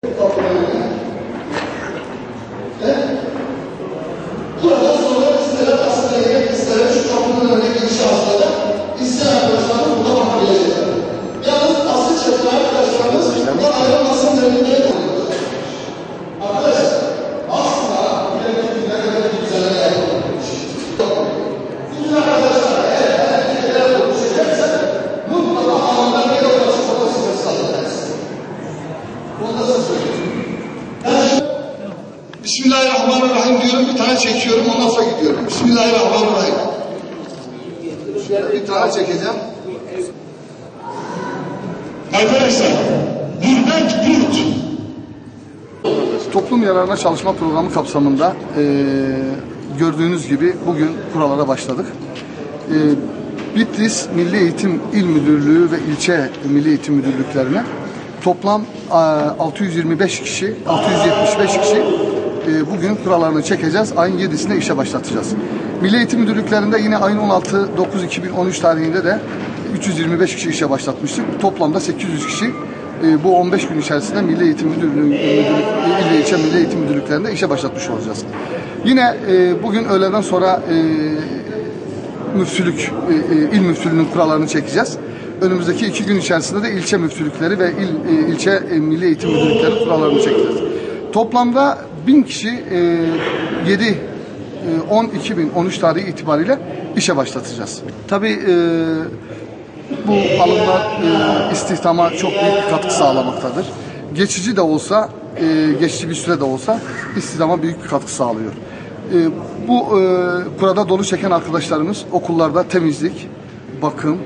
Burada sonra isteyen hastaneye, isteyen şu kapının önüne giriş hastalara, isteyen arkadaşlarımız burada bakabilecekler. Yalnız asıl çeken arkadaşlarımız buradan ayrılmasın önünde koyuyorlar. Arkadaşlar, aslında ileriki günlerde bir düzenleme yapılmış. Bütün arkadaşlar eğer hareketler konuşacaksa mutlaka alanlar bir orası fotoğrafı sağlayacaksın. Bunu da size söylüyorum. Bismillahirrahmanirrahim diyorum, bir tane çekiyorum, ondan sonra gidiyorum. Bismillahirrahmanirrahim. Şöyle bir tane çekeceğim. Arkadaşlar, Bülent Kurt. Toplum yararına çalışma programı kapsamında gördüğünüz gibi bugün buralara başladık. Bitlis Milli Eğitim İl Müdürlüğü ve ilçe Milli Eğitim Müdürlüklerine toplam 625 kişi, 675 kişi bugün kurallarını çekeceğiz. Ayın 7'sinde işe başlatacağız. Milli Eğitim Müdürlüklerinde yine ayın 16-9-2013 tarihinde de 325 kişi işe başlatmıştık. Toplamda 800 kişi bu 15 gün içerisinde Milli Eğitim Müdürlüğü, il ve ilçe Milli Eğitim Müdürlüklerinde işe başlatmış olacağız. Yine bugün öğleden sonra müftülük, il müftülüğünün kurallarını çekeceğiz. Önümüzdeki 2 gün içerisinde de ilçe müftülükleri ve ilçe Milli Eğitim Müdürlükleri kurallarını çekeceğiz. Toplamda 1000 kişi 10-2013 tarihi itibariyle işe başlatacağız. Tabii bu alımlar istihdama çok büyük bir katkı sağlamaktadır. Geçici de olsa, geçici bir süre de olsa istihdama büyük bir katkı sağlıyor. Bu kurada dolu çeken arkadaşlarımız okullarda temizlik, bakım,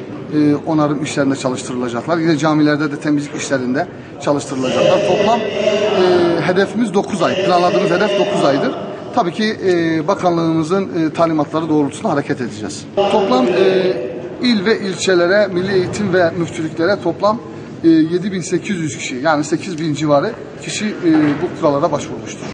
onarım işlerinde çalıştırılacaklar. Yine camilerde de temizlik işlerinde çalıştırılacaklar. Toplam hedefimiz 9 ay. Planladığımız hedef 9 aydır. Tabii ki bakanlığımızın talimatları doğrultusunda hareket edeceğiz. Toplam il ve ilçelere, milli eğitim ve müftülüklere toplam 7800 kişi, yani 8000 civarı kişi bu kurallara başvurmuştur.